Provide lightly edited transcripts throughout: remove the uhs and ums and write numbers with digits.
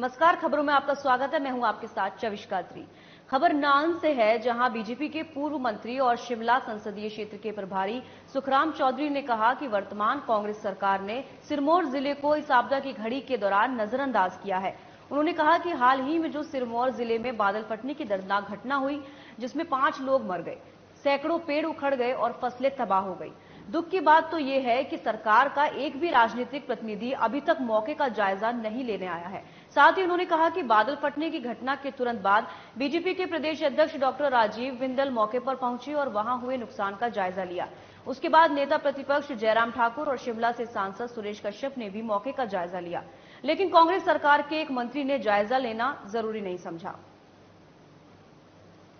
नमस्कार, खबरों में आपका स्वागत है। मैं हूं आपके साथ चविष्का त्री। खबर नान से है, जहां बीजेपी के पूर्व मंत्री और शिमला संसदीय क्षेत्र के प्रभारी सुखराम चौधरी ने कहा कि वर्तमान कांग्रेस सरकार ने सिरमौर जिले को इस आपदा की घड़ी के दौरान नजरअंदाज किया है। उन्होंने कहा कि हाल ही में जो सिरमौर जिले में बादल फटने की दर्दनाक घटना हुई, जिसमें 5 लोग मर गए, सैकड़ों पेड़ उखड़ गए और फसलें तबाह हो गई। दुख की बात तो यह है कि सरकार का एक भी राजनीतिक प्रतिनिधि अभी तक मौके का जायजा नहीं लेने आया है। साथ ही उन्होंने कहा कि बादल फटने की घटना के तुरंत बाद बीजेपी के प्रदेश अध्यक्ष डॉक्टर राजीव बिंदल मौके पर पहुंचे और वहां हुए नुकसान का जायजा लिया। उसके बाद नेता प्रतिपक्ष जयराम ठाकुर और शिमला से सांसद सुरेश कश्यप ने भी मौके का जायजा लिया, लेकिन कांग्रेस सरकार के एक मंत्री ने जायजा लेना जरूरी नहीं समझा।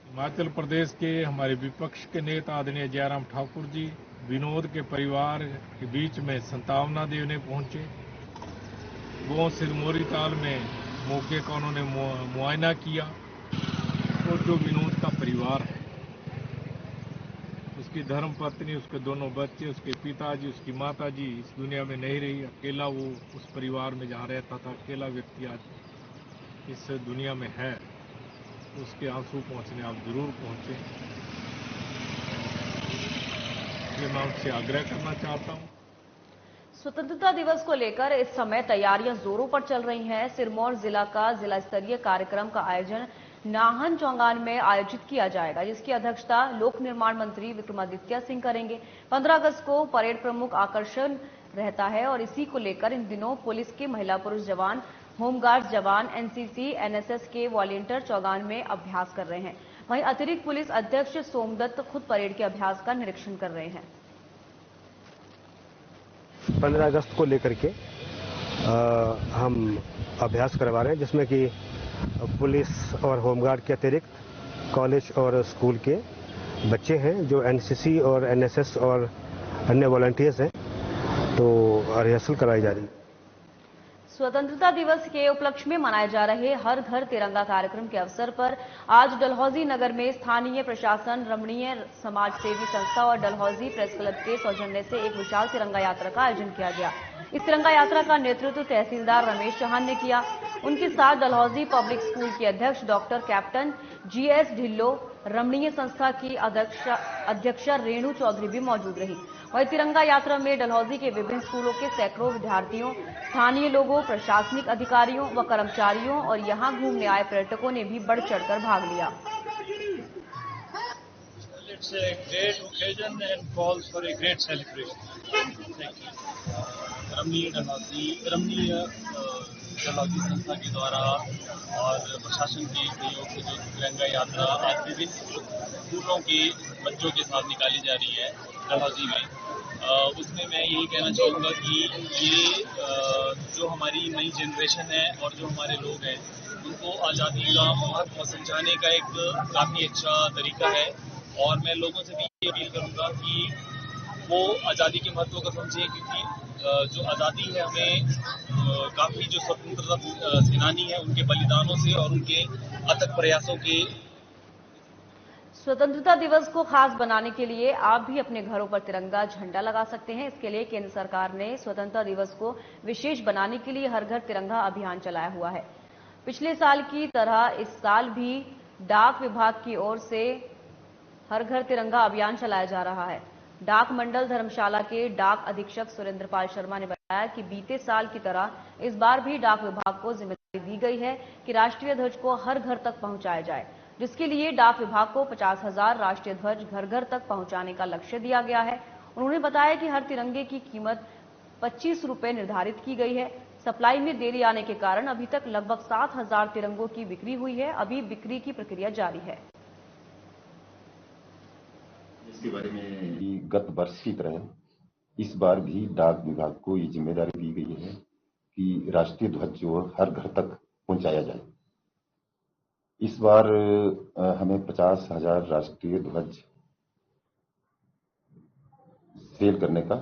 हिमाचल प्रदेश के हमारे विपक्ष के नेता आदरणीय जयराम ठाकुर जी विनोद के परिवार के बीच में संतावना देने पहुंचे। वो सिरमौरी ताल में मौके का उन्होंने मुआयना किया और जो विनोद का परिवार है, उसकी धर्मपत्नी, उसके दोनों बच्चे, उसके पिताजी, उसकी माताजी इस दुनिया में नहीं रही। अकेला वो उस परिवार में जहाँ रहता था, अकेला व्यक्ति आज इस दुनिया में है। उसके आंसू पहुंचने आप जरूर पहुंचे, ये मैं आपसे आग्रह करना चाहता हूं। स्वतंत्रता दिवस को लेकर इस समय तैयारियां जोरों पर चल रही हैं। सिरमौर जिला का जिला स्तरीय कार्यक्रम का आयोजन नाहन चौगान में आयोजित किया जाएगा, जिसकी अध्यक्षता लोक निर्माण मंत्री विक्रमादित्य सिंह करेंगे। 15 अगस्त को परेड प्रमुख आकर्षण रहता है और इसी को लेकर इन दिनों पुलिस के महिला पुरुष जवान, होमगार्ड जवान, एनसीसी, एनएसएस के वॉलंटियर चौगान में अभ्यास कर रहे हैं। वहीं अतिरिक्त पुलिस अध्यक्ष सोमदत्त खुद परेड के अभ्यास का निरीक्षण कर रहे हैं। 15 अगस्त को लेकर के हम अभ्यास करवा रहे हैं, जिसमें कि पुलिस और होमगार्ड के अतिरिक्त कॉलेज और स्कूल के बच्चे हैं जो एनसीसी और एनएसएस और अन्य वॉलंटियर्स हैं, तो रिहर्सल कराई जा रही है। स्वतंत्रता दिवस के उपलक्ष्य में मनाए जा रहे हर घर तिरंगा कार्यक्रम के अवसर पर आज डलहौजी नगर में स्थानीय प्रशासन, रमणीय समाज सेवी संस्था और डलहौजी प्रेस क्लब के सौजन्य से एक विशाल तिरंगा यात्रा का आयोजन किया गया। इस तिरंगा यात्रा का नेतृत्व तहसीलदार रमेश चौहान ने किया। उनके साथ डलहौजी पब्लिक स्कूल के अध्यक्ष डॉक्टर कैप्टन जीएस ढिल्लो, रमणीय संस्था की अध्यक्षा रेणु चौधरी भी मौजूद रही। वहीं तिरंगा यात्रा में डलहौजी के विभिन्न स्कूलों के सैकड़ों विद्यार्थियों, स्थानीय लोगों, प्रशासनिक अधिकारियों व कर्मचारियों और यहां घूमने आए पर्यटकों ने भी बढ़ चढ़कर भाग लिया। It's a great occasion and calls for a great celebration. Thank you. रमणीय डलहौजी संस्था के द्वारा और प्रशासन के सहयोग से जो तिरंगा यात्रा आज विभिन्न स्कूलों के बच्चों के साथ निकाली जा रही है डलहौजी में, उसमें मैं यही कहना चाहूँगा कि ये जो हमारी नई जनरेशन है और जो हमारे लोग हैं, उनको आज़ादी का महत्व समझाने का एक काफ़ी अच्छा तरीका है। और मैं लोगों से भी ये अपील करूँगा कि वो आज़ादी के महत्व को समझें, क्योंकि जो आज़ादी है हमें काफ़ी जो स्वतंत्रता सेनानी है उनके बलिदानों से और उनके अथक प्रयासों के। स्वतंत्रता दिवस को खास बनाने के लिए आप भी अपने घरों पर तिरंगा झंडा लगा सकते हैं। इसके लिए केंद्र सरकार ने स्वतंत्रता दिवस को विशेष बनाने के लिए हर घर तिरंगा अभियान चलाया हुआ है। पिछले साल की तरह इस साल भी डाक विभाग की ओर से हर घर तिरंगा अभियान चलाया जा रहा है। डाक मंडल धर्मशाला के डाक अधीक्षक सुरेंद्र पाल शर्मा ने बताया कि बीते साल की तरह इस बार भी डाक विभाग को जिम्मेदारी दी गई है कि राष्ट्रीय ध्वज को हर घर तक पहुंचाया जाए, जिसके लिए डाक विभाग को 50,000 राष्ट्रीय ध्वज घर घर तक पहुंचाने का लक्ष्य दिया गया है। उन्होंने बताया कि हर तिरंगे की कीमत 25 रुपए निर्धारित की गई है। सप्लाई में देरी आने के कारण अभी तक लगभग 7,000 तिरंगों की बिक्री हुई है। अभी बिक्री की प्रक्रिया जारी है। इसके बारे में गत वर्ष की तरह इस बार भी डाक विभाग को ये जिम्मेदारी दी गई है कि राष्ट्रीय ध्वज जो हर घर तक पहुंचाया जाए। इस बार हमें 50,000 राष्ट्रीय ध्वज सेल करने का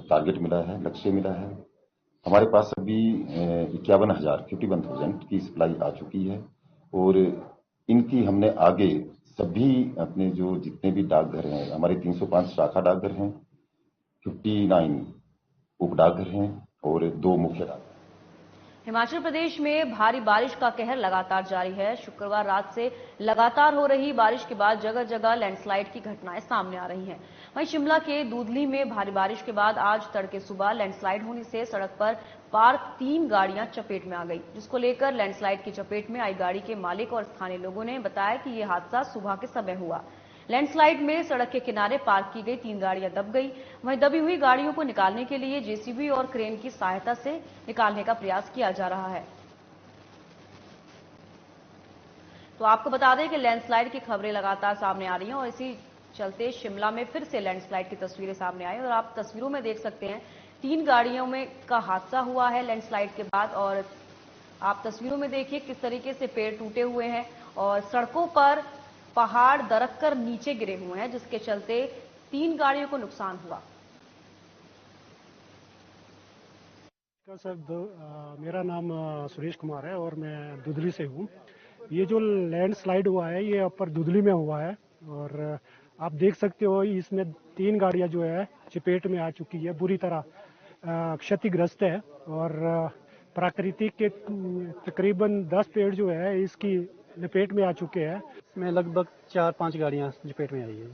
टारगेट मिला है, लक्ष्य मिला है। हमारे पास अभी 51,000 की सप्लाई आ चुकी है और इनकी हमने आगे सभी अपने जो जितने भी डाकघर हैं, हमारे 305 शाखा डाकघर हैं, 59 उप डाकघर हैं और 2 मुख्य डाकघर। हिमाचल प्रदेश में भारी बारिश का कहर लगातार जारी है। शुक्रवार रात से लगातार हो रही बारिश के बाद जगह जगह लैंडस्लाइड की घटनाएं सामने आ रही हैं। वहीं शिमला के दूधली में भारी बारिश के बाद आज तड़के सुबह लैंडस्लाइड होने से सड़क पर पार्क 3 गाड़ियां चपेट में आ गई, जिसको लेकर लैंडस्लाइड की चपेट में आई गाड़ी के मालिक और स्थानीय लोगों ने बताया कि यह हादसा सुबह के समय हुआ। लैंडस्लाइड में सड़क के किनारे पार्क की गई 3 गाड़ियां दब गई। वहीं दबी हुई गाड़ियों को निकालने के लिए जेसीबी और क्रेन की सहायता से निकालने का प्रयास किया जा रहा है। तो आपको बता दें कि लैंडस्लाइड की खबरें लगातार सामने आ रही हैं और इसी चलते शिमला में फिर से लैंडस्लाइड की तस्वीरें सामने आई और आप तस्वीरों में देख सकते हैं 3 गाड़ियों में का हादसा हुआ है लैंडस्लाइड के बाद। और आप तस्वीरों में देखिए किस तरीके से पेड़ टूटे हुए हैं और सड़कों पर पहाड़ दरक कर नीचे गिरे हुए हैं, जिसके चलते 3 गाड़ियों को नुकसान हुआ। सर, मेरा नाम सुरेश कुमार है और मैं दुधली से हूँ। ये जो लैंडस्लाइड हुआ है ये अपर दुधली में हुआ है और आप देख सकते हो इसमें 3 गाड़ियां जो है चपेट में आ चुकी है, बुरी तरह क्षतिग्रस्त है और प्राकृतिक के तकरीबन 10 पेड़ जो है इसकी लपेट में आ चुके हैं। इसमें लगभग 4-5 गाड़ियां लपेट में आई है।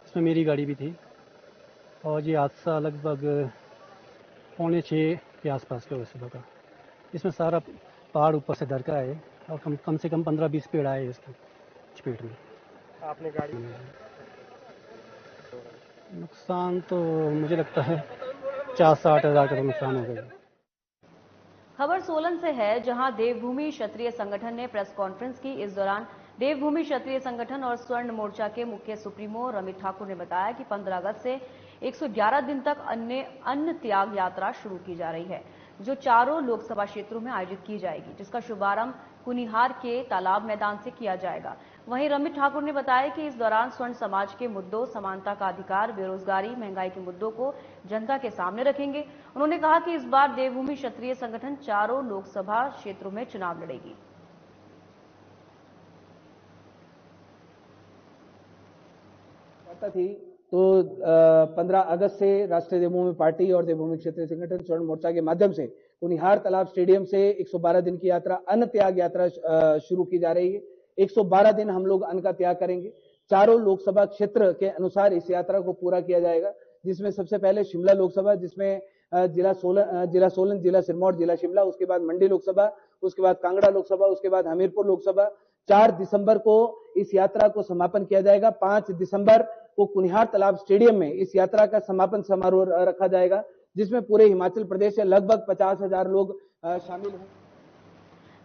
इसमें मेरी गाड़ी भी थी और ये हादसा लगभग 5:45 के आसपास का हुआ सुबह का। इसमें सारा पहाड़ ऊपर से दरका है और कम से कम 15-20 पेड़ आए इसकी चपेट में। आपने गाड़ी नुकसान तो मुझे लगता है 50-60 हज़ार का नुकसान हो गया। खबर सोलन से है, जहां देवभूमि क्षत्रिय संगठन ने प्रेस कॉन्फ्रेंस की। इस दौरान देवभूमि क्षत्रिय संगठन और स्वर्ण मोर्चा के मुख्य सुप्रीमो रमित ठाकुर ने बताया कि 15 अगस्त से 111 दिन तक अन्न त्याग यात्रा शुरू की जा रही है, जो चारों लोकसभा क्षेत्रों में आयोजित की जाएगी, जिसका शुभारंभ कुनिहार के तालाब मैदान से किया जाएगा। वहीं रमित ठाकुर ने बताया कि इस दौरान स्वर्ण समाज के मुद्दों, समानता का अधिकार, बेरोजगारी, महंगाई के मुद्दों को जनता के सामने रखेंगे। उन्होंने कहा कि इस बार देवभूमि क्षत्रिय संगठन चारों लोकसभा क्षेत्रों में चुनाव लड़ेगी। थी तो 15 अगस्त से राष्ट्रीय देवभूमि पार्टी और देवभूमि क्षेत्रीय संगठन स्वर्ण मोर्चा के माध्यम से कुनिहार तालाब स्टेडियम से 112 दिन की यात्रा, अन्न त्याग यात्रा शुरू की जा रही है। 112 दिन हम लोग अन्न का त्याग करेंगे। चारों लोकसभा क्षेत्र के अनुसार इस यात्रा को पूरा किया जाएगा, जिसमें सबसे पहले शिमला लोकसभा, जिसमें जिला सोलन, जिला सिरमौर, जिला शिमला, उसके बाद मंडी लोकसभा, उसके बाद कांगड़ा लोकसभा, उसके बाद हमीरपुर लोकसभा। 4 दिसंबर को इस यात्रा को समापन किया जाएगा। 5 दिसंबर को कुनिहार तालाब स्टेडियम में इस यात्रा का समापन समारोह रखा जाएगा, जिसमें पूरे हिमाचल प्रदेश से लगभग 50,000 लोग शामिल होंगे।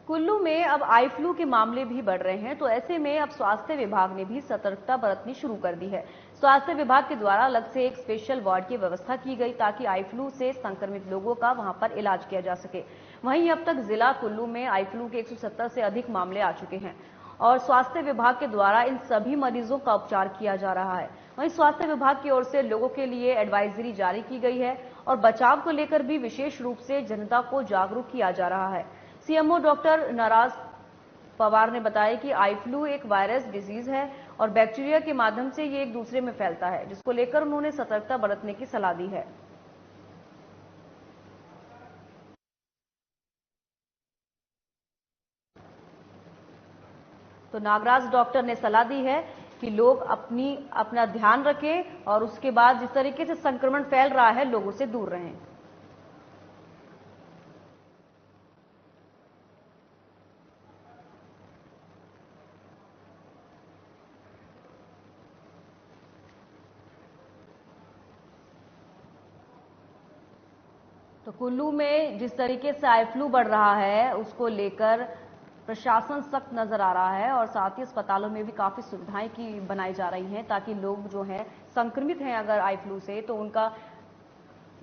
कुल्लू में अब आई फ्लू के मामले भी बढ़ रहे हैं, तो ऐसे में अब स्वास्थ्य विभाग ने भी सतर्कता बरतनी शुरू कर दी है। स्वास्थ्य विभाग के द्वारा अलग से एक स्पेशल वार्ड की व्यवस्था की गई, ताकि आई फ्लू से संक्रमित लोगों का वहां पर इलाज किया जा सके। वहीं अब तक जिला कुल्लू में आई फ्लू के 170 से अधिक मामले आ चुके हैं और स्वास्थ्य विभाग के द्वारा इन सभी मरीजों का उपचार किया जा रहा है। वहीं स्वास्थ्य विभाग की ओर से लोगों के लिए एडवाइजरी जारी की गई है और बचाव को लेकर भी विशेष रूप से जनता को जागरूक किया जा रहा है। सीएमओ डॉक्टर नाराज पवार ने बताया कि आई फ्लू एक वायरस डिजीज है और बैक्टीरिया के माध्यम से ये एक दूसरे में फैलता है, जिसको लेकर उन्होंने सतर्कता बरतने की सलाह दी है। तो नागराज डॉक्टर ने सलाह दी है कि लोग अपना ध्यान रखें और उसके बाद जिस तरीके से संक्रमण फैल रहा है, लोगों से दूर रहें। तो कुल्लू में जिस तरीके से आई फ्लू बढ़ रहा है, उसको लेकर प्रशासन सख्त नजर आ रहा है और साथ ही अस्पतालों में भी काफी सुविधाएं की बनाई जा रही हैं, ताकि लोग जो हैं संक्रमित हैं अगर आई फ्लू से, तो उनका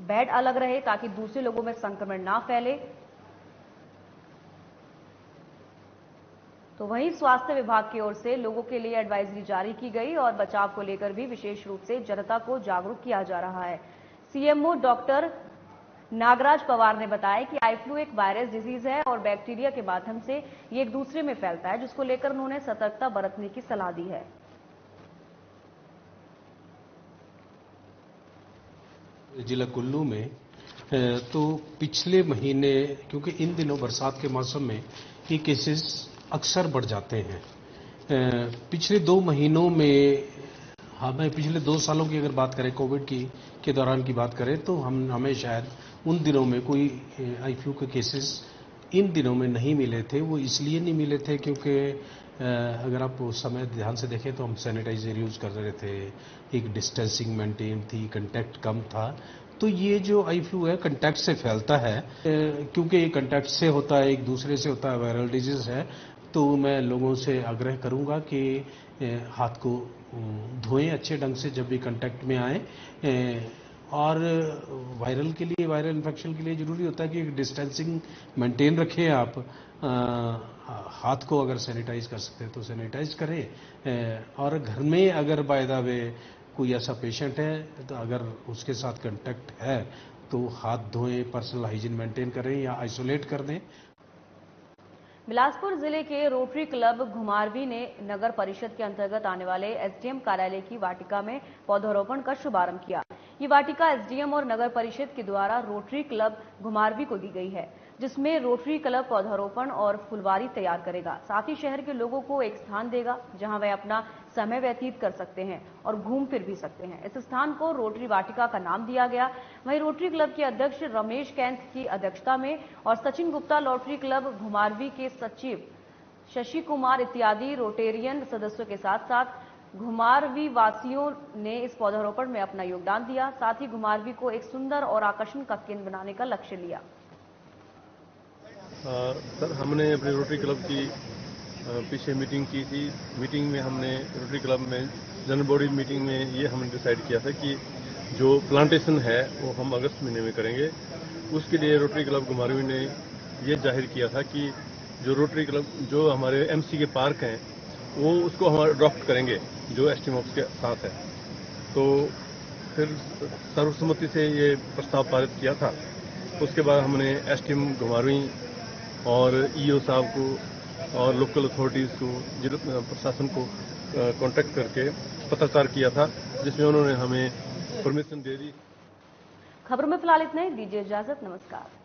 बेड अलग रहे ताकि दूसरे लोगों में संक्रमण ना फैले। तो वहीं स्वास्थ्य विभाग की ओर से लोगों के लिए एडवाइजरी जारी की गई और बचाव को लेकर भी विशेष रूप से जनता को जागरूक किया जा रहा है। सीएमओ डॉक्टर नागराज पवार ने बताया कि आई फ्लू एक वायरस डिजीज है और बैक्टीरिया के माध्यम से ये एक दूसरे में फैलता है, जिसको लेकर उन्होंने सतर्कता बरतने की सलाह दी है। जिला कुल्लू में तो पिछले महीने, क्योंकि इन दिनों बरसात के मौसम में ये केसेस अक्सर बढ़ जाते हैं। पिछले 2 महीनों में हमें, पिछले 2 सालों की अगर बात करें, कोविड के दौरान की बात करें, तो हमें शायद उन दिनों में कोई आई फ्लू के केसेस इन दिनों में नहीं मिले थे। वो इसलिए नहीं मिले थे क्योंकि अगर आप उस समय ध्यान से देखें तो हम सैनिटाइजर यूज कर रहे थे, एक डिस्टेंसिंग मेंटेन थी, कंटैक्ट कम था। तो ये जो आई फ्लू है कंटैक्ट से फैलता है, क्योंकि ये कंटैक्ट से होता है, एक दूसरे से होता है, वायरल डिजीज है। तो मैं लोगों से आग्रह करूंगा कि हाथ को धोएं अच्छे ढंग से जब भी कांटेक्ट में आए। और वायरल के लिए, वायरल इन्फेक्शन के लिए जरूरी होता है कि डिस्टेंसिंग मेंटेन रखें आप। हाथ को अगर सैनिटाइज कर सकते हैं तो सैनिटाइज करें। और घर में अगर बाय द वे कोई ऐसा पेशेंट है तो अगर उसके साथ कांटेक्ट है तो हाथ धोएं, पर्सनल हाइजीन मेंटेन करें या आइसोलेट कर दें। बिलासपुर जिले के रोटरी क्लब घुमारवी ने नगर परिषद के अंतर्गत आने वाले एसडीएम कार्यालय की वाटिका में पौधारोपण का शुभारंभ किया। ये वाटिका एसडीएम और नगर परिषद के द्वारा रोटरी क्लब घुमारवी को दी गई है, जिसमें रोटरी क्लब पौधारोपण और फुलवारी तैयार करेगा। साथ ही शहर के लोगों को एक स्थान देगा जहां वह अपना समय व्यतीत कर सकते हैं और घूम फिर भी सकते हैं। इस स्थान को रोटरी वाटिका का नाम दिया गया। वहीं रोटरी क्लब के अध्यक्ष रमेश कैंथ की अध्यक्षता में और सचिन गुप्ता, रोटरी क्लब घुमारवी के सचिव शशि कुमार इत्यादि रोटेरियन सदस्यों के साथ साथ घुमारवी वासियों ने इस पौधारोपण में अपना योगदान दिया। साथ ही घुमारवी को एक सुंदर और आकर्षण का केंद्र बनाने का लक्ष्य लिया। सर, हमने अपने रोटरी क्लब की पीछे मीटिंग की थी। मीटिंग में हमने रोटरी क्लब में जनरल बॉडी मीटिंग में ये हमने डिसाइड किया था कि जो प्लांटेशन है वो हम अगस्त महीने में करेंगे। उसके लिए रोटरी क्लब घुमारवी ने ये जाहिर किया था कि जो रोटरी क्लब, जो हमारे एमसी के पार्क हैं, वो उसको हम अडॉप्ट करेंगे जो एसटीएमओ के साथ है। तो फिर सर्वसम्मति से ये प्रस्ताव पारित किया था। उसके बाद हमने एसटीएम घुमारवी और ईओ साहब को और लोकल अथॉरिटीज़ को, जिला प्रशासन को कांटेक्ट करके पत्राचार किया था, जिसमें उन्होंने हमें परमिशन दे दी। खबरों में फिलहाल इतना ही। दीजिए इजाजत। नमस्कार।